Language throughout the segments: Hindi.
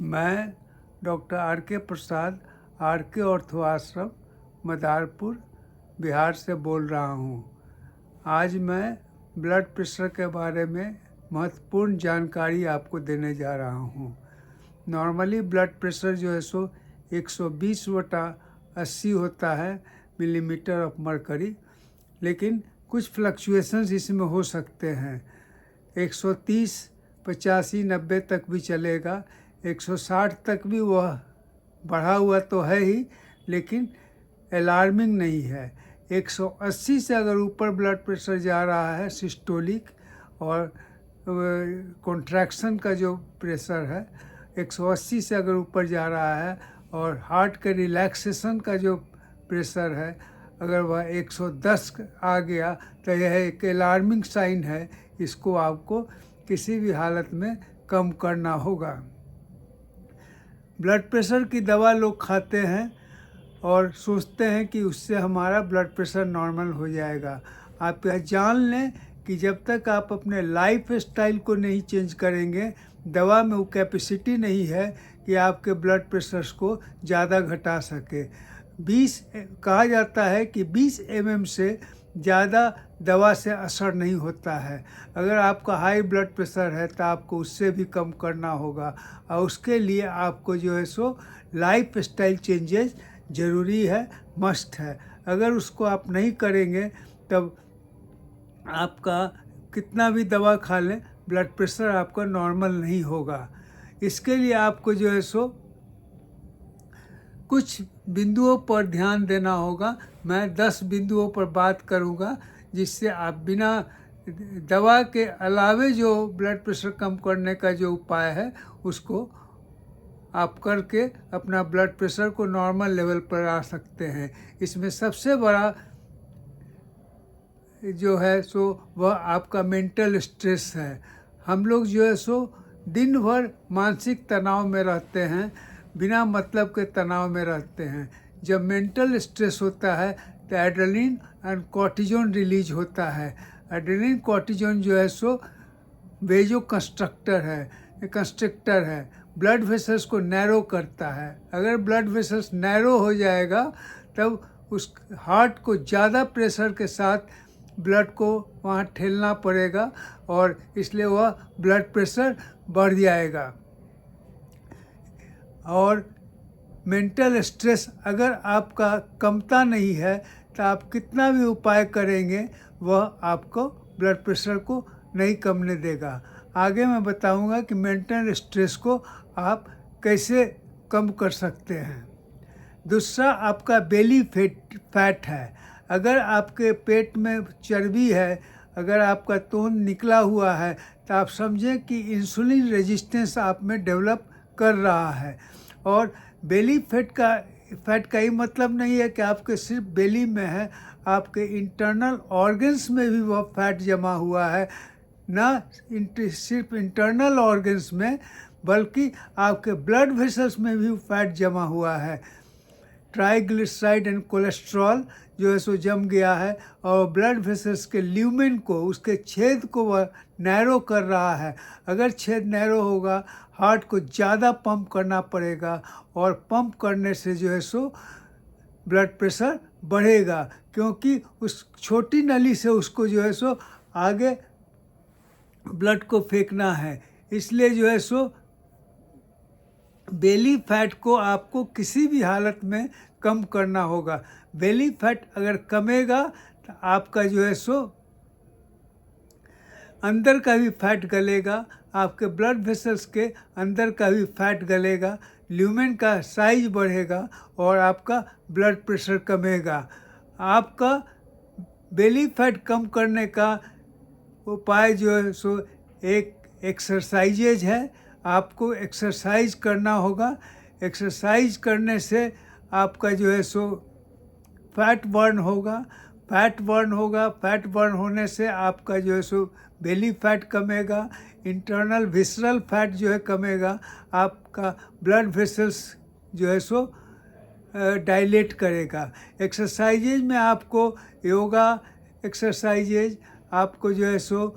मैं डॉक्टर आर के प्रसाद, आर के ऑर्थो आश्रम, मदारपुर, बिहार से बोल रहा हूँ। आज मैं ब्लड प्रेशर के बारे में महत्वपूर्ण जानकारी आपको देने जा रहा हूँ। नॉर्मली ब्लड प्रेशर जो है सो 120/80 होता है मिलीमीटर ऑफ मरकरी, लेकिन कुछ फ्लक्चुएशंस इसमें हो सकते हैं। 130, 85, 90 तक भी चलेगा। 160 तक भी वह बढ़ा हुआ तो है ही, लेकिन अलार्मिंग नहीं है। 180 से अगर ऊपर ब्लड प्रेशर जा रहा है, सिस्टोलिक और कॉन्ट्रैक्शन का जो प्रेशर है 180 से अगर ऊपर जा रहा है, और हार्ट के रिलैक्सेशन का जो प्रेशर है अगर वह 110 आ गया, तो यह एक अलार्मिंग साइन है। इसको आपको किसी भी हालत में कम करना होगा। ब्लड प्रेशर की दवा लोग खाते हैं और सोचते हैं कि उससे हमारा ब्लड प्रेशर नॉर्मल हो जाएगा। आप यह जान लें कि जब तक आप अपने लाइफ स्टाइल को नहीं चेंज करेंगे, दवा में वो कैपेसिटी नहीं है कि आपके ब्लड प्रेशर्स को ज़्यादा घटा सके। 20 कहा जाता है कि 20 mm से ज़्यादा दवा से असर नहीं होता है। अगर आपका हाई ब्लड प्रेशर है तो आपको उससे भी कम करना होगा, और उसके लिए आपको जो है सो लाइफ स्टाइल चेंजेस ज़रूरी है, मस्ट है। अगर उसको आप नहीं करेंगे तब आपका कितना भी दवा खा लें, ब्लड प्रेशर आपका नॉर्मल नहीं होगा। इसके लिए आपको जो है सो कुछ बिंदुओं पर ध्यान देना होगा। मैं 10 बिंदुओं पर बात करूंगा, जिससे आप बिना दवा के अलावे जो ब्लड प्रेशर कम करने का जो उपाय है उसको आप करके अपना ब्लड प्रेशर को नॉर्मल लेवल पर आ सकते हैं। इसमें सबसे बड़ा जो है सो वह आपका मेंटल स्ट्रेस है। हम लोग जो है सो दिन भर मानसिक तनाव में रहते हैं, बिना मतलब के तनाव में रहते हैं। जब मेंटल स्ट्रेस होता है तो एड्रेनलिन एंड कॉर्टिजोन रिलीज होता है। एड्रेनलिन कॉर्टिजोन जो है सो वेजो कंस्ट्रक्टर है, ब्लड वेसल्स को नैरो करता है। अगर ब्लड वेसल्स नैरो हो जाएगा तब उस हार्ट को ज़्यादा प्रेशर के साथ ब्लड को वहाँ ठेलना पड़ेगा, और इसलिए वह ब्लड प्रेशर बढ़ जाएगा। और मेंटल स्ट्रेस अगर आपका कमता नहीं है तो आप कितना भी उपाय करेंगे वह आपको ब्लड प्रेशर को नहीं कमने देगा। आगे मैं बताऊंगा कि मेंटल स्ट्रेस को आप कैसे कम कर सकते हैं। दूसरा आपका बेली फैट है। अगर आपके पेट में चर्बी है, अगर आपका तोंद निकला हुआ है, तो आप समझें कि इंसुलिन रेजिस्टेंस आप में डेवलप कर रहा है। और बेली फैट का ही मतलब नहीं है कि आपके सिर्फ बेली में है, आपके इंटरनल ऑर्गन्स में भी वह फैट जमा हुआ है। ना सिर्फ इंटरनल ऑर्गन्स में, बल्कि आपके ब्लड वेसल्स में भी फैट जमा हुआ है। ट्राइग्लिसराइड एंड कोलेस्ट्रॉल जो है सो जम गया है, और ब्लड वेसल्स के ल्यूमेन को, उसके छेद को वह नैरो कर रहा है। अगर छेद नैरो होगा, हार्ट को ज़्यादा पंप करना पड़ेगा, और पंप करने से जो है सो ब्लड प्रेशर बढ़ेगा, क्योंकि उस छोटी नली से उसको जो है सो आगे ब्लड को फेंकना है। इसलिए जो है सो बेली फैट को आपको किसी भी हालत में कम करना होगा। बेली फैट अगर कमेगा तो आपका जो है सो अंदर का भी फैट गलेगा, आपके ब्लड वेसल्स के अंदर का भी फैट गलेगा, ल्यूमेन का साइज बढ़ेगा, और आपका ब्लड प्रेशर कमेगा। आपका बेली फैट कम करने का उपाय जो है सो एक एक्सरसाइजेज है। आपको एक्सरसाइज करना होगा। एक्सरसाइज करने से आपका जो है सो फैट बर्न होगा। फैट बर्न होने से आपका जो है सो बेली फैट कमेगा, इंटरनल विसरल फैट जो है कमेगा, आपका ब्लड वेसल्स जो है सो डायलेट करेगा। एक्सरसाइजेज में आपको योगा एक्सरसाइजेज, आपको जो है so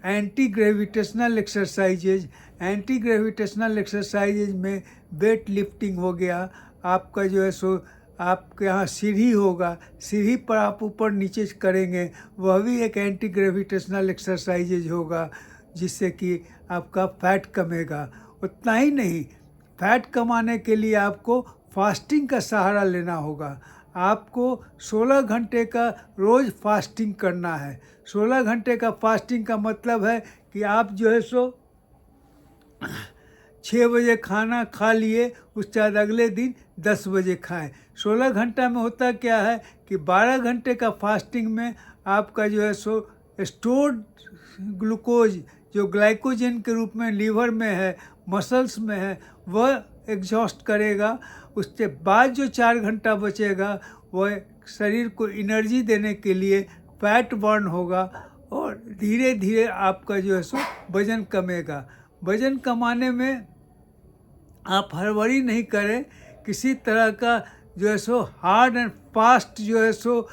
anti gravitational exercises, anti gravitational exercises में वेट लिफ्टिंग हो गया, आपका जो है सो आपके यहाँ सीढ़ी होगा, सीढ़ी पर आप ऊपर नीचे करेंगे, वह भी एक एंटी ग्रेविटेशनल एक्सरसाइजेज होगा, जिससे कि आपका फैट कमेगा। उतना ही नहीं, फैट कमाने के लिए आपको फास्टिंग का सहारा लेना होगा। आपको 16 घंटे का रोज़ फास्टिंग करना है। 16 घंटे का फास्टिंग का मतलब है कि आप जो है सो 6 बजे खाना खा लिए, उसके बाद अगले दिन 10 बजे खाएं। 16 घंटा में होता क्या है कि 12 घंटे का फास्टिंग में आपका जो है सो स्टोर्ड ग्लूकोज जो ग्लाइकोजन के रूप में लीवर में है, मसल्स में है, वह एग्जॉस्ट करेगा। उसके बाद जो 4 घंटा बचेगा वह शरीर को एनर्जी देने के लिए फैट बर्न होगा और धीरे धीरे आपका जो है सो वज़न कमेगा। वज़न कमाने में आप हड़बड़ी नहीं करें, किसी तरह का जो है सो हार्ड एंड फास्ट जो है सो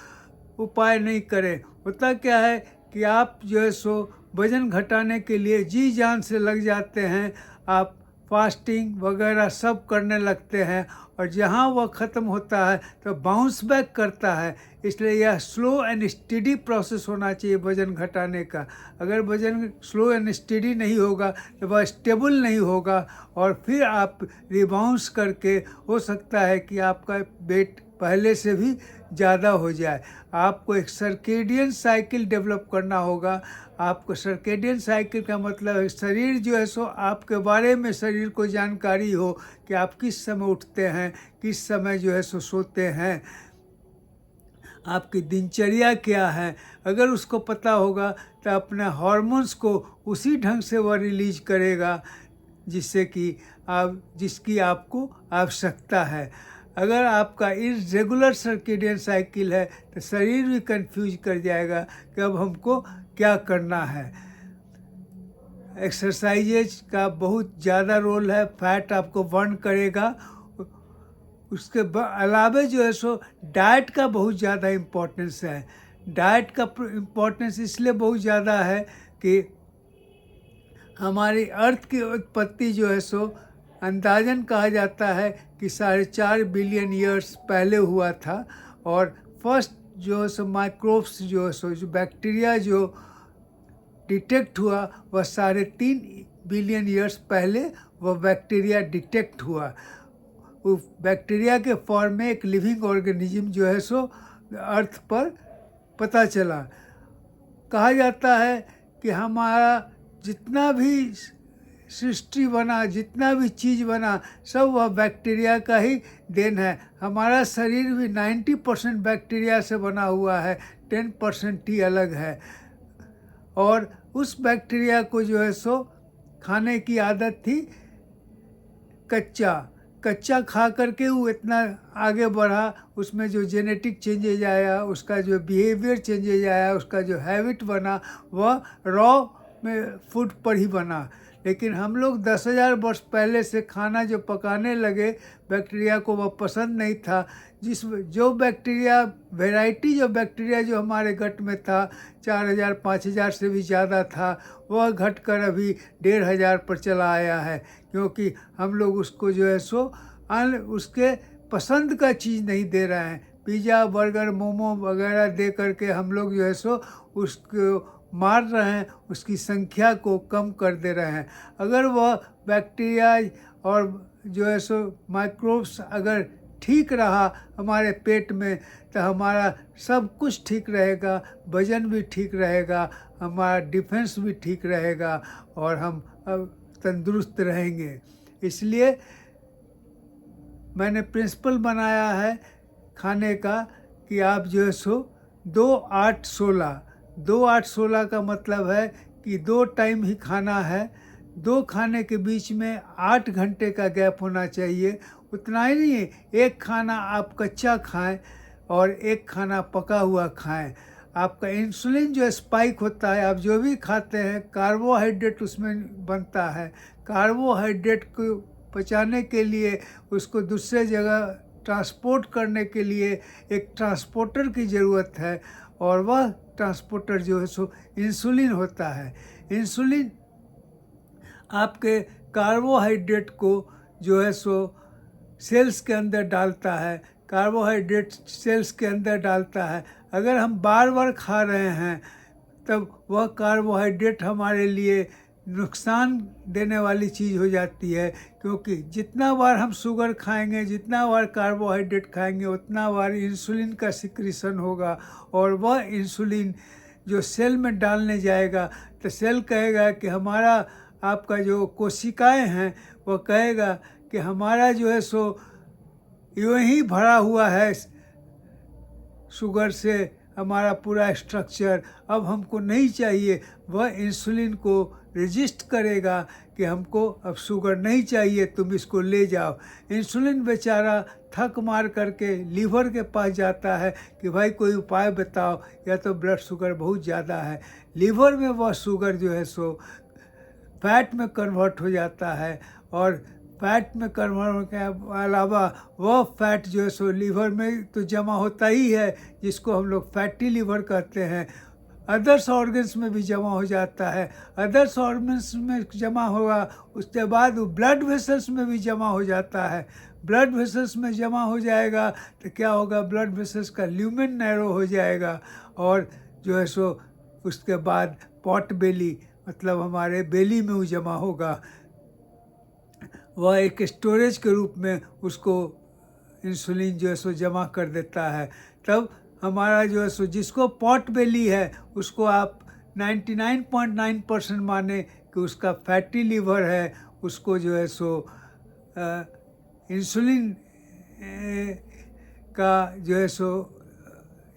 उपाय नहीं करें। होता क्या है कि आप जो है सो वज़न घटाने के लिए जी जान से लग जाते हैं, आप फास्टिंग वगैरह सब करने लगते हैं और जहाँ वह ख़त्म होता है तो बाउंस बैक करता है। इसलिए यह स्लो एंड स्टेडी प्रोसेस होना चाहिए वज़न घटाने का। अगर वज़न स्लो एंड स्टेडी नहीं होगा तो वह स्टेबल नहीं होगा और फिर आप रिबाउंस करके हो सकता है कि आपका वेट पहले से भी ज़्यादा हो जाए। आपको एक सर्केडियन साइकिल डेवलप करना होगा। आपको सर्केडियन साइकिल का मतलब है शरीर जो है सो आपके बारे में शरीर को जानकारी हो कि आप किस समय उठते हैं, किस समय जो है सो सोते हैं, आपकी दिनचर्या क्या है। अगर उसको पता होगा तो अपने हार्मोन्स को उसी ढंग से वह रिलीज करेगा जिससे कि जिसकी आपको आवश्यकता है। अगर आपका इर्रेगुलर सर्केडियन साइकिल है तो शरीर भी कंफ्यूज कर जाएगा कि अब हमको क्या करना है। एक्सरसाइजेज का बहुत ज़्यादा रोल है, फैट आपको बर्न करेगा। उसके अलावा जो है सो डाइट का बहुत ज़्यादा इम्पोर्टेंस है। डाइट का इम्पोर्टेंस इसलिए बहुत ज़्यादा है कि हमारी अर्थ की उत्पत्ति जो है सो अंदाजन कहा जाता है कि 4.5 बिलियन ईयर्स पहले हुआ था और फर्स्ट जो है सो माइक्रोब्स जो है सो जो बैक्टीरिया जो डिटेक्ट हुआ वह 3.5 बिलियन ईयर्स पहले वह बैक्टीरिया डिटेक्ट हुआ। उस बैक्टीरिया के फॉर्म में एक लिविंग ऑर्गेनिज्म जो है सो अर्थ पर पता चला। कहा जाता है कि हमारा जितना भी सृष्टि बना, जितना भी चीज़ बना, सब वह बैक्टीरिया का ही देन है। हमारा शरीर भी 90% बैक्टीरिया से बना हुआ है, 10% ही अलग है। और उस बैक्टीरिया को जो है सो खाने की आदत थी कच्चा खा करके वो इतना आगे बढ़ा, उसमें जो जेनेटिक चेंजेज आया, उसका जो बिहेवियर चेंजेज आया, उसका जो हैबिट बना, वह रॉ में फूड पर ही बना। लेकिन हम लोग 10,000 वर्ष पहले से खाना जो पकाने लगे, बैक्टीरिया को वह पसंद नहीं था। जो बैक्टीरिया वैरायटी जो बैक्टीरिया जो हमारे गट में था 4,000-5,000 से भी ज़्यादा था, वह घटकर अभी 1,500 पर चला आया है, क्योंकि हम लोग उसको जो है सो उसके पसंद का चीज़ नहीं दे रहे हैं। पिज़्ज़ा, बर्गर, मोमो वगैरह दे करके हम लोग जो है सो उसको मार रहे हैं, उसकी संख्या को कम कर दे रहे हैं। अगर वह बैक्टीरिया और जो है सो माइक्रोब्स अगर ठीक रहा हमारे पेट में तो हमारा सब कुछ ठीक रहेगा, वजन भी ठीक रहेगा, हमारा डिफेंस भी ठीक रहेगा और हम तंदुरुस्त रहेंगे। इसलिए मैंने प्रिंसिपल बनाया है खाने का कि आप जो है सो 2-8-16 का मतलब है कि 2 टाइम ही खाना है। 2 खाने के बीच में 8 घंटे का गैप होना चाहिए। उतना ही नहीं है, एक खाना आप कच्चा खाएं और एक खाना पका हुआ खाएं। आपका इंसुलिन जो स्पाइक होता है, आप जो भी खाते हैं कार्बोहाइड्रेट उसमें बनता है। कार्बोहाइड्रेट को पचाने के लिए, उसको दूसरे जगह ट्रांसपोर्ट करने के लिए एक ट्रांसपोर्टर की ज़रूरत है और वह ट्रांसपोर्टर जो है सो इंसुलिन होता है। इंसुलिन आपके कार्बोहाइड्रेट को जो है सो सेल्स के अंदर डालता है, कार्बोहाइड्रेट सेल्स के अंदर डालता है। अगर हम बार बार खा रहे हैं तब वह कार्बोहाइड्रेट हमारे लिए नुकसान देने वाली चीज़ हो जाती है, क्योंकि जितना बार हम शुगर खाएंगे, जितना बार कार्बोहाइड्रेट खाएंगे, उतना बार इंसुलिन का सिक्रीशन होगा, और वह इंसुलिन जो सेल में डालने जाएगा तो सेल कहेगा कि हमारा, आपका जो कोशिकाएं हैं वो कहेगा कि हमारा जो है सो यूँ ही भरा हुआ है शुगर से हमारा पूरा स्ट्रक्चर, अब हमको नहीं चाहिए। वह इंसुलिन को रेजिस्ट करेगा कि हमको अब शुगर नहीं चाहिए, तुम इसको ले जाओ। इंसुलिन बेचारा थक मार करके लीवर के पास जाता है कि भाई कोई उपाय बताओ, या तो ब्लड शुगर बहुत ज़्यादा है। लीवर में वह शुगर जो है सो फैट में कन्वर्ट हो जाता है, और फैट में कन्वर्ट होने के अलावा वह फैट जो है सो लीवर में तो जमा होता ही है, जिसको हम लोग फैटी लीवर कहते हैं, अदर्स ऑर्गन्स में भी जमा हो जाता है। अदर्स ऑर्गन्स में जमा होगा, उसके बाद वो ब्लड वेसल्स में भी जमा हो जाता है। ब्लड वेसल्स में जमा हो जाएगा तो क्या होगा, ब्लड वेसल्स का ल्यूमेन नैरो हो जाएगा, और जो है सो उसके बाद पॉट बेली, मतलब हमारे बेली में वो जमा होगा। वह एक स्टोरेज के रूप में उसको इंसुलिन जो है सो जमा कर देता है। तब हमारा जो है सो जिसको पॉट बेली है उसको आप 99.9% माने कि उसका फैटी लीवर है, उसको जो है सो इंसुलिन का जो है सो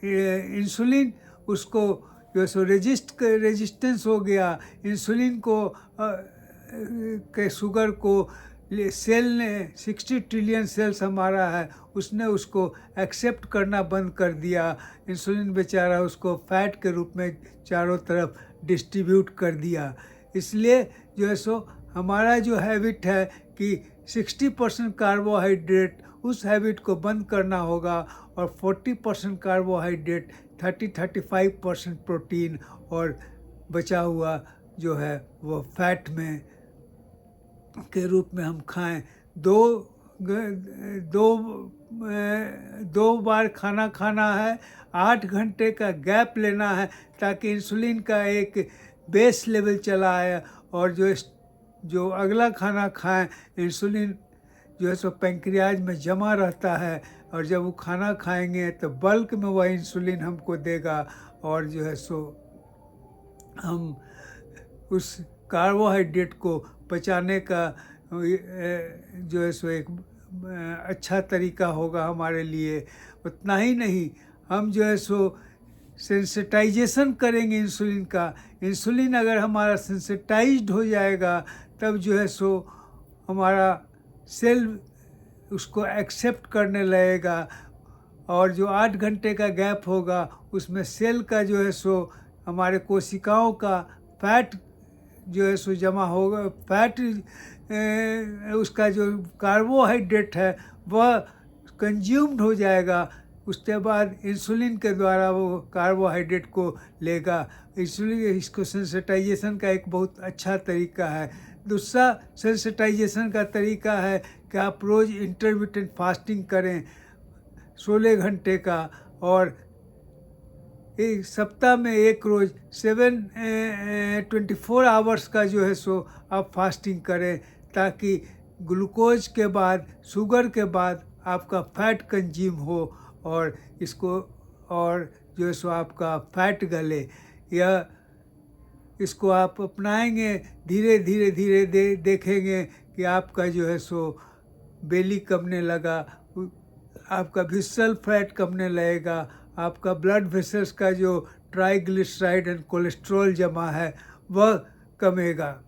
इंसुलिन उसको जो है सो रेजिस्टेंस हो गया इंसुलिन को के शुगर को सेल ने 60 ट्रिलियन सेल्स हमारा है, उसने उसको एक्सेप्ट करना बंद कर दिया। इंसुलिन बेचारा उसको फैट के रूप में चारों तरफ डिस्ट्रीब्यूट कर दिया। इसलिए जो है सो हमारा जो हैबिट है कि 60% कार्बोहाइड्रेट, उस हैबिट को बंद करना होगा, और 40% कार्बोहाइड्रेट, 30-35% प्रोटीन, और बचा हुआ जो है वो फैट में के रूप में हम खाएं। दो बार खाना खाना है, 8 घंटे का गैप लेना है, ताकि इंसुलिन का एक बेस लेवल चला आए, और जो अगला खाना खाएं, इंसुलिन जो है सो पैंक्रियाज में जमा रहता है, और जब वो खाना खाएंगे तो बल्क में वह इंसुलिन हमको देगा, और जो है सो हम उस कार्बोहाइड्रेट को पचाने का जो है सो एक अच्छा तरीका होगा हमारे लिए। उतना ही नहीं, हम जो है सो सेंसिटाइजेशन करेंगे इंसुलिन का। इंसुलिन अगर हमारा सेंसिटाइज्ड हो जाएगा तब जो है सो हमारा सेल उसको एक्सेप्ट करने लगेगा, और जो 8 घंटे का गैप होगा उसमें सेल का जो है सो हमारे कोशिकाओं का फैट जो है सो जमा होगा, फैट उसका जो कार्बोहाइड्रेट है वह कंज्यूम्ड हो जाएगा। उसके बाद इंसुलिन के द्वारा वो कार्बोहाइड्रेट को लेगा। इंसुलिन इसको सेंसिटाइजेशन का एक बहुत अच्छा तरीका है। दूसरा सेंसिटाइजेशन का तरीका है कि आप रोज़ इंटरमिटेंट फास्टिंग करें 16 घंटे का, और एक सप्ताह में एक रोज़ 24 आवर्स का जो है सो आप फास्टिंग करें, ताकि ग्लूकोज के बाद, शुगर के बाद आपका फैट कंज्यूम हो, और जो है सो आपका फैट गले। या इसको आप अपनाएंगे, धीरे धीरे देखेंगे कि आपका जो है सो बेली कमने लगा, आपका विसरल फैट कमने लगेगा, आपका ब्लड वेसल्स का जो ट्राइग्लिसराइड एंड कोलेस्ट्रॉल जमा है वह कमेगा,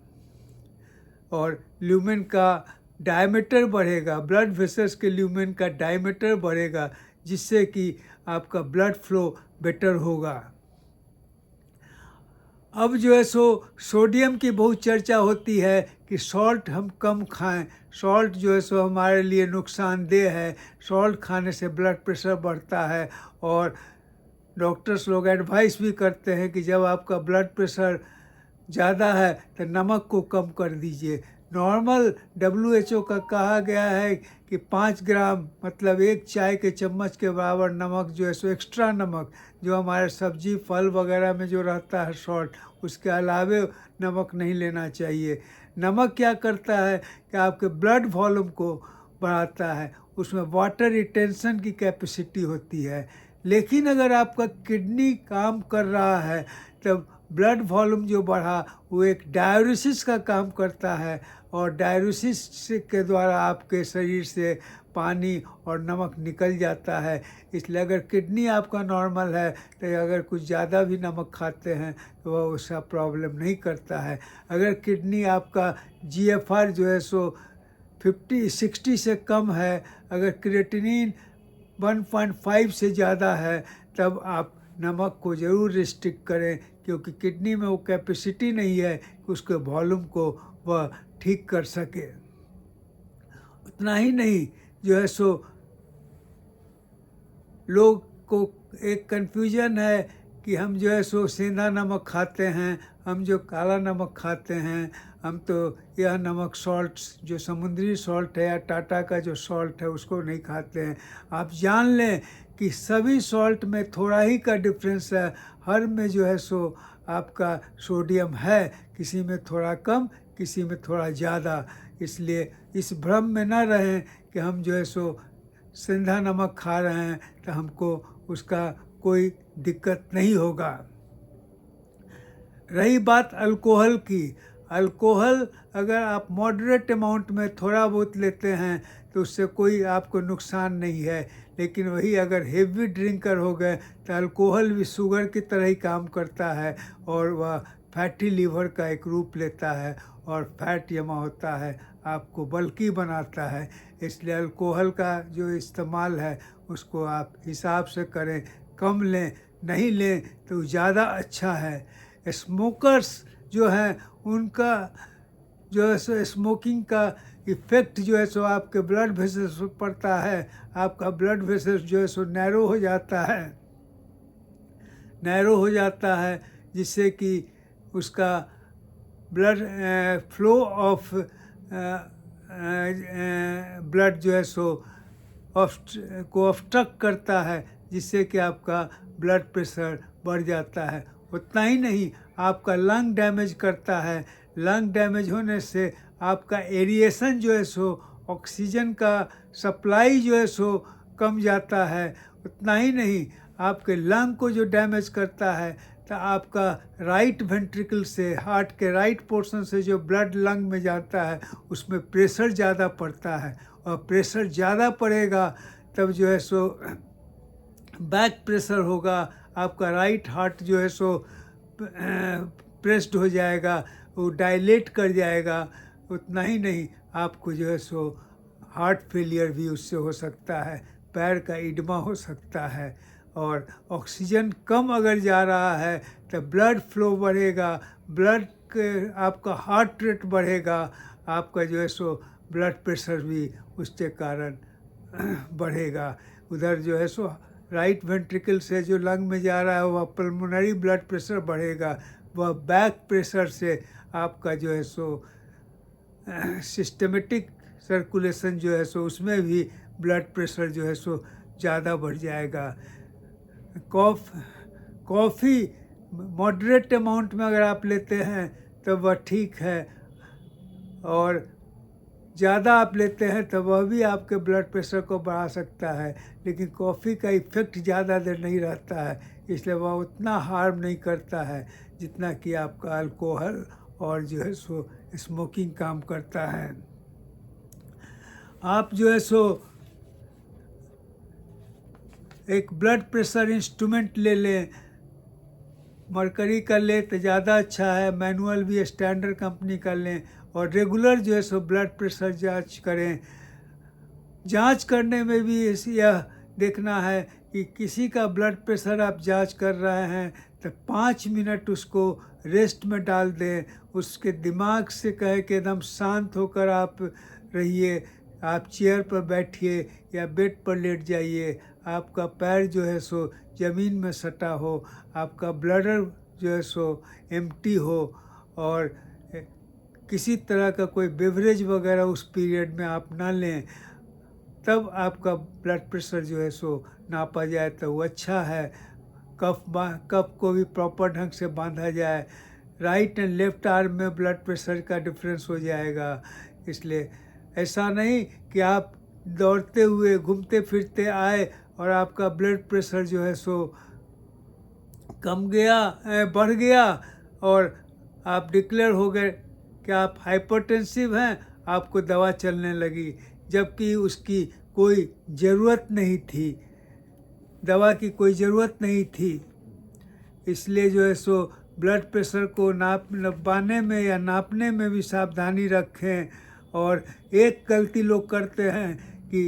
और ल्यूमेन का डायमीटर बढ़ेगा, ब्लड वेसल्स के ल्यूमेन का डायमीटर बढ़ेगा, जिससे कि आपका ब्लड फ्लो बेटर होगा। अब जो है सो सोडियम की बहुत चर्चा होती है कि सॉल्ट हम कम खाएं। सॉल्ट जो है सो हमारे लिए नुकसानदेह है, सॉल्ट खाने से ब्लड प्रेशर बढ़ता है, और डॉक्टर्स लोग एडवाइस भी करते हैं कि जब आपका ब्लड प्रेशर ज़्यादा है तो नमक को कम कर दीजिए। नॉर्मल WHO का कहा गया है कि 5 ग्राम मतलब 1 चाय के चम्मच के बराबर नमक जो है सो एक्स्ट्रा नमक जो हमारे सब्जी फल वगैरह में जो रहता है सॉल्ट, उसके अलावे नमक नहीं लेना चाहिए। नमक क्या करता है कि आपके ब्लड वॉल्यूम को बढ़ाता है, उसमें वाटर रिटेंशन की कैपेसिटी होती है। लेकिन अगर आपका किडनी काम कर रहा है तब ब्लड वॉल्यूम जो बढ़ा वो एक डायूरेसिस का काम करता है और डायूरेसिस के द्वारा आपके शरीर से पानी और नमक निकल जाता है। इसलिए अगर किडनी आपका नॉर्मल है तो अगर कुछ ज़्यादा भी नमक खाते हैं तो वह उसका प्रॉब्लम नहीं करता है। अगर किडनी आपका GFR जो है सो 50-60 से कम है, अगर क्रिएटिनिन 1.5 से ज़्यादा है तब आप नमक को ज़रूर रिस्ट्रिक्ट करें, क्योंकि किडनी में वो कैपेसिटी नहीं है कि उसके वॉल्यूम को वह ठीक कर सके। उतना ही नहीं जो है सो लोग को एक कन्फ्यूजन है कि हम जो है सो सेंधा नमक खाते हैं, हम जो काला नमक खाते हैं, हम तो यह नमक सॉल्ट्स जो समुद्री सॉल्ट है या टाटा का जो सॉल्ट है उसको नहीं खाते हैं। आप जान लें कि सभी सॉल्ट में थोड़ा ही का डिफरेंस है, हर में जो है सो आपका सोडियम है, किसी में थोड़ा कम किसी में थोड़ा ज़्यादा। इसलिए इस भ्रम में ना रहें कि हम जो है सो सेंधा नमक खा रहे हैं तो हमको उसका कोई दिक्कत नहीं होगा। रही बात अल्कोहल की, अल्कोहल अगर आप मॉडरेट अमाउंट में थोड़ा बहुत लेते हैं तो उससे कोई आपको नुकसान नहीं है, लेकिन वही अगर हेवी ड्रिंकर हो गए तो अल्कोहल भी शुगर की तरह ही काम करता है और वह फैटी लीवर का एक रूप लेता है और फैट जमा होता है, आपको बल्कि बनाता है। इसलिए अल्कोहल का जो इस्तेमाल है उसको आप हिसाब से करें, कम लें, नहीं लें तो ज़्यादा अच्छा है। स्मोकर्स जो हैं उनका जो है सो स्मोकिंग का इफ़ेक्ट जो है सो आपके ब्लड वेसल्स पर पड़ता है, आपका ब्लड वेसल्स जो है सो नैरो हो जाता है, जिससे कि उसका ब्लड फ्लो ऑफ ब्लड जो है सो ऑब्स्ट्रक्ट करता है, जिससे कि आपका ब्लड प्रेशर बढ़ जाता है। उतना ही नहीं, आपका लंग डैमेज करता है, लंग डैमेज होने से आपका एरिएशन जो है सो ऑक्सीजन का सप्लाई जो है सो कम जाता है। उतना ही नहीं, आपके लंग को जो डैमेज करता है तो आपका राइट वेंट्रिकल से, हार्ट के राइट पोर्शन से जो ब्लड लंग में जाता है उसमें प्रेशर ज़्यादा पड़ता है, और प्रेशर ज़्यादा पड़ेगा तब जो है सो बैक प्रेशर होगा, आपका राइट हार्ट जो है सो प्रेस्ड हो जाएगा, वो डायलेट कर जाएगा। उतना ही नहीं, आपको जो है सो हार्ट फेलियर भी उससे हो सकता है, पैर का इडमा हो सकता है। और ऑक्सीजन कम अगर जा रहा है तो ब्लड फ्लो बढ़ेगा, ब्लड के आपका हार्ट रेट बढ़ेगा, आपका जो है सो ब्लड प्रेशर भी उसके कारण बढ़ेगा। उधर जो है सो राइट वेंट्रिकल से जो लंग में जा रहा है वह पल्मोनरी ब्लड प्रेशर बढ़ेगा, वह बैक प्रेशर से आपका जो है सो सिस्टमेटिक सर्कुलेशन जो है सो उसमें भी ब्लड प्रेशर जो है सो ज़्यादा बढ़ जाएगा। कॉफ़ी मॉडरेट अमाउंट में अगर आप लेते हैं तो वह ठीक है, और ज़्यादा आप लेते हैं तो वह भी आपके ब्लड प्रेशर को बढ़ा सकता है। लेकिन कॉफ़ी का इफ़ेक्ट ज़्यादा देर नहीं रहता है, इसलिए वह उतना हार्म नहीं करता है जितना कि आपका अल्कोहल और जो है सो स्मोकिंग काम करता है। आप जो है सो एक ब्लड प्रेशर इंस्ट्रूमेंट ले लें, मरकरी का ले तो ज़्यादा अच्छा है, मैनुअल भी स्टैंडर्ड कंपनी का लें, और रेगुलर जो है सो ब्लड प्रेशर जांच करें। जांच करने में भी यह देखना है कि किसी का ब्लड प्रेशर आप जांच कर रहे हैं तो 5 मिनट उसको रेस्ट में डाल दें, उसके दिमाग से कहे कि एकदम शांत होकर आप रहिए, आप चेयर पर बैठिए या बेड पर लेट जाइए, आपका पैर जो है सो ज़मीन में सटा हो, आपका ब्लडर जो है सो एम्प्टी हो, और किसी तरह का कोई बेवरेज वगैरह उस पीरियड में आप ना लें, तब आपका ब्लड प्रेशर जो है सो नापा जाए तो वो अच्छा है। कफ को भी प्रॉपर ढंग से बांधा जाए। राइट एंड लेफ्ट आर्म में ब्लड प्रेशर का डिफरेंस हो जाएगा। इसलिए ऐसा नहीं कि आप दौड़ते हुए घूमते फिरते आए और आपका ब्लड प्रेशर जो है सो बढ़ गया और आप डिक्लेयर हो गए कि आप हाइपरटेंसिव हैं, आपको दवा चलने लगी, जबकि उसकी कोई ज़रूरत नहीं थी, दवा की कोई ज़रूरत नहीं थी। इसलिए जो है सो ब्लड प्रेशर को नापने में या नापने में भी सावधानी रखें। और एक गलती लोग करते हैं कि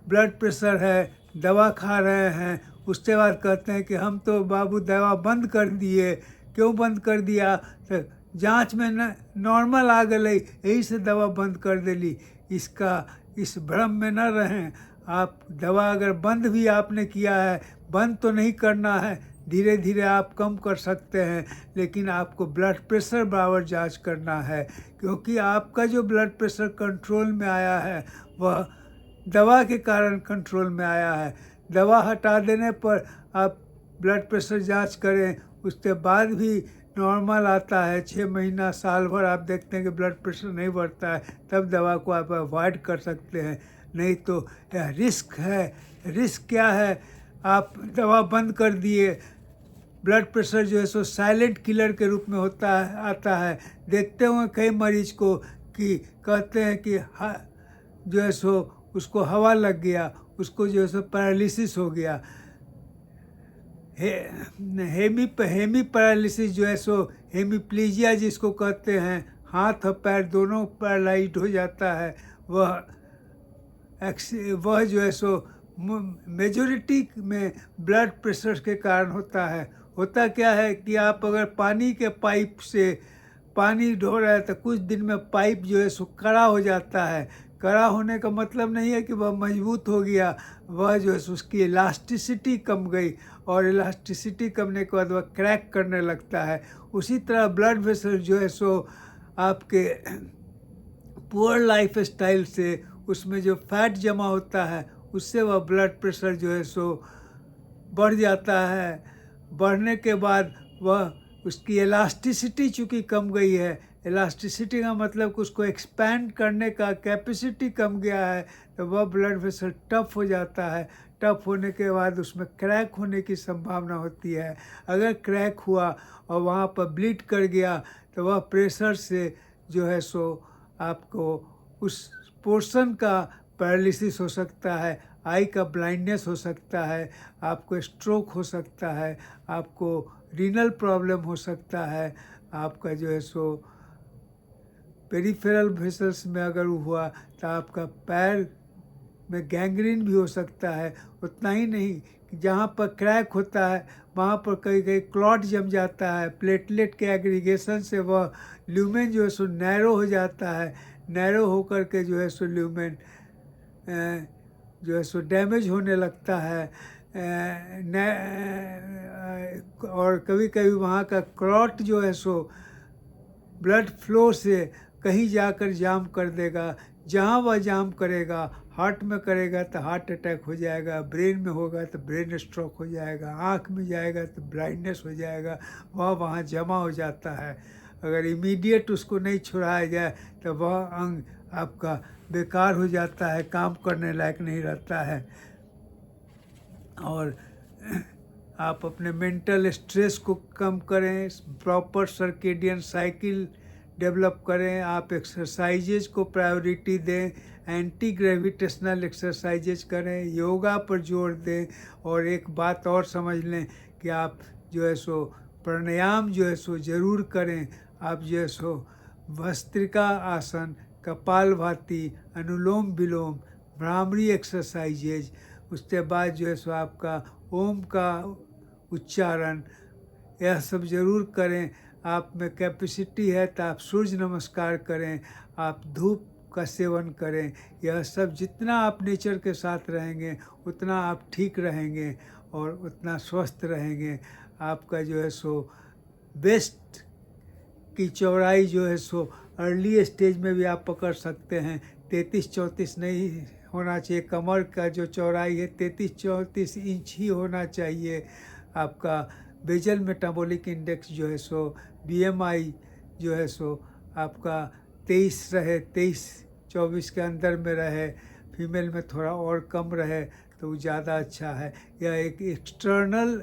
ब्लड प्रेशर है, दवा खा रहे हैं, उसके बाद कहते हैं कि हम तो बाबू दवा बंद कर दिए। क्यों बंद कर दिया? तो जांच में नॉर्मल आ गई, यही से दवा बंद कर देली। इस भ्रम में न रहें। आप दवा अगर बंद भी आपने किया है, बंद तो नहीं करना है, धीरे धीरे आप कम कर सकते हैं, लेकिन आपको ब्लड प्रेशर बराबर जांच करना है, क्योंकि आपका जो ब्लड प्रेशर कंट्रोल में आया है वह दवा के कारण कंट्रोल में आया है। दवा हटा देने पर आप ब्लड प्रेशर जांच करें, उसके बाद भी नॉर्मल आता है, 6 महीना साल भर आप देखते हैं कि ब्लड प्रेशर नहीं बढ़ता है, तब दवा को आप अवॉइड कर सकते हैं। नहीं तो यह रिस्क है। रिस्क क्या है? आप दवा बंद कर दिए, ब्लड प्रेशर जो है सो साइलेंट किलर के रूप में आता है। देखते हुए कई मरीज को कि कहते हैं कि जो है सो उसको हवा लग गया, उसको जो है सो पैरालिसिस हो गया। हेमी पैरालिसिस जो है सो हेमीप्लीजिया जिसको कहते हैं, हाथ और पैर दोनों पैरालाइज्ड हो जाता है, वह जो है सो मेजॉरिटी में ब्लड प्रेशर के कारण होता है। होता क्या है कि आप अगर पानी के पाइप से पानी ढो रहे हैं तो कुछ दिन में पाइप जो है सो कड़ा हो जाता है। कड़ा होने का मतलब नहीं है कि वह मजबूत हो गया, वह जो है उसकी इलास्टिसिटी कम गई, और इलास्टिसिटी कमने के बाद वह क्रैक करने लगता है। उसी तरह ब्लड वेसल जो है सो आपके पुअर लाइफ स्टाइल से उसमें जो फैट जमा होता है उससे वह ब्लड प्रेशर जो है सो बढ़ जाता है। बढ़ने के बाद वह उसकी इलास्टिसिटी चूँकि कम गई है, इलास्टिसिटी का मतलब कि उसको एक्सपैंड करने का कैपेसिटी कम गया है, तो वह ब्लड वेसल टफ हो जाता है। टफ होने के बाद उसमें क्रैक होने की संभावना होती है। अगर क्रैक हुआ और वहाँ पर ब्लीड कर गया तो वह प्रेशर से जो है सो आपको उस पोर्शन का पैरालिसिस हो सकता है, आई का ब्लाइंडनेस हो सकता है, आपको स्ट्रोक हो सकता है, आपको रीनल प्रॉब्लम हो सकता है, आपका जो है सो पेरिफेरल वेसल्स में अगर हुआ तो आपका पैर में गैंग्रीन भी हो सकता है। उतना ही नहीं कि जहाँ पर क्रैक होता है वहाँ पर कई कई क्लॉट जम जाता है, प्लेटलेट के एग्रीगेशन से वह ल्यूमेन जो है सो नैरो हो जाता है। नैरो होकर के जो है सो ल्यूमेन जो है सो डैमेज होने लगता है। और कभी कभी वहाँ का क्लॉट जो है सो ब्लड फ्लो से कहीं जाकर जाम कर देगा। जहाँ वह जाम करेगा, हार्ट में करेगा तो हार्ट अटैक हो जाएगा, ब्रेन में होगा तो ब्रेन स्ट्रोक हो जाएगा, आँख में जाएगा तो ब्लाइंडनेस हो जाएगा। वह वहाँ जमा हो जाता है। अगर इमीडिएट उसको नहीं छुड़ाया जाए तो वह अंग आपका बेकार हो जाता है, काम करने लायक नहीं रहता है। और आप अपने मेंटल स्ट्रेस को कम करें, प्रॉपर सर्केडियन साइकिल डेवलप करें, आप एक्सरसाइजेज को प्रायोरिटी दें, एंटी ग्रेविटेशनल एक्सरसाइजेज करें, योगा पर जोर दें। और एक बात और समझ लें कि आप जो है सो प्राणायाम जो है सो ज़रूर करें। आप जो है सो भस्त्रिका आसन, कपालभाति, अनुलोम विलोम, भ्रामरी एक्सरसाइजेज, उसके बाद जो है सो आपका ओम का उच्चारण, यह सब ज़रूर करें। आप में कैपेसिटी है तो आप सूर्य नमस्कार करें, आप धूप का सेवन करें। यह सब जितना आप नेचर के साथ रहेंगे उतना आप ठीक रहेंगे और उतना स्वस्थ रहेंगे। आपका जो है सो वेस्ट की चौड़ाई जो है सो अर्ली स्टेज में भी आप पकड़ सकते हैं। 33-34 नहीं होना चाहिए, कमर का जो चौड़ाई है 33-34 इंच ही होना चाहिए। आपका बेजल मेटाबॉलिक इंडेक्स जो है सो BMI जो है सो आपका 23 रहे, 23-24 के अंदर में रहे। फीमेल में थोड़ा और कम रहे तो ज़्यादा अच्छा है। यह एक एक्सटर्नल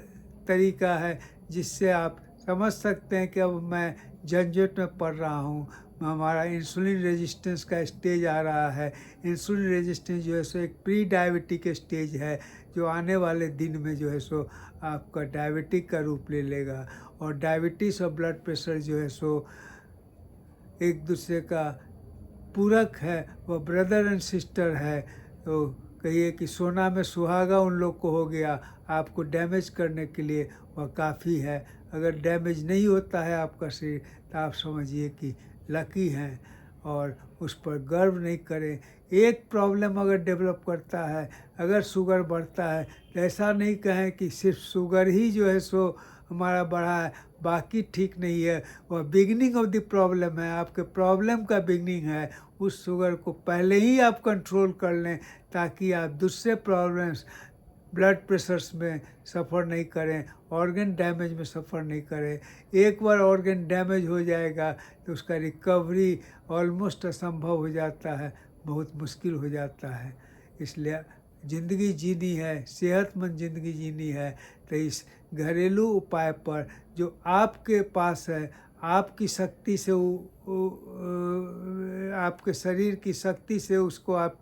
तरीका है जिससे आप समझ सकते हैं कि अब मैं झंझट में पड़ रहा हूँ, हमारा इंसुलिन रेजिस्टेंस का स्टेज आ रहा है। इंसुलिन रेजिस्टेंस जो है सो एक प्री डायबिटिक स्टेज है जो आने वाले दिन में जो है सो आपका डायबिटिक का रूप ले लेगा। और डायबिटीज़ और ब्लड प्रेशर जो है सो एक दूसरे का पूरक है, वह ब्रदर एंड सिस्टर है। तो कहिए कि सोना में सुहागा उन लोग को हो गया, आपको डैमेज करने के लिए वह काफ़ी है। अगर डैमेज नहीं होता है आपका शरीर तो आप समझिए कि लकी हैं और उस पर गर्व नहीं करें। एक प्रॉब्लम अगर डेवलप करता है, अगर शुगर बढ़ता है तो ऐसा नहीं कहें कि सिर्फ शुगर ही जो है सो हमारा बढ़ा है, बाकी ठीक नहीं है। वह बिगनिंग ऑफ द प्रॉब्लम है, आपके प्रॉब्लम का बिगनिंग है। उस शुगर को पहले ही आप कंट्रोल कर लें ताकि आप दूसरे प्रॉब्लम्स, ब्लड प्रेशर्स में सफ़र नहीं करें, ऑर्गन डैमेज में सफ़र नहीं करें। एक बार ऑर्गन डैमेज हो जाएगा तो उसका रिकवरी ऑलमोस्ट असंभव हो जाता है, बहुत मुश्किल हो जाता है। इसलिए ज़िंदगी जीनी है, सेहतमंद ज़िंदगी जीनी है तो इस घरेलू उपाय पर जो आपके पास है, आपकी शक्ति से आपके शरीर की शक्ति से उसको आप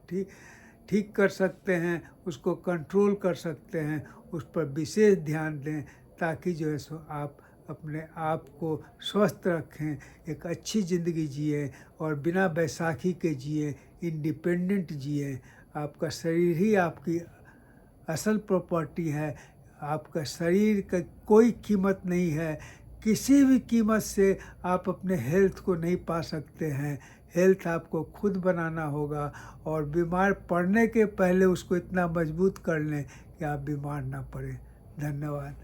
ठीक कर सकते हैं, उसको कंट्रोल कर सकते हैं, उस पर विशेष ध्यान दें ताकि जो है सो आप अपने आप को स्वस्थ रखें, एक अच्छी ज़िंदगी जिए और बिना बैसाखी के जिए, इंडिपेंडेंट जिए। आपका शरीर ही आपकी असल प्रॉपर्टी है। आपका शरीर का कोई कीमत नहीं है, किसी भी कीमत से आप अपने हेल्थ को नहीं पा सकते हैं। हेल्थ आपको खुद बनाना होगा और बीमार पड़ने के पहले उसको इतना मजबूत कर लें कि आप बीमार ना पड़ें। धन्यवाद।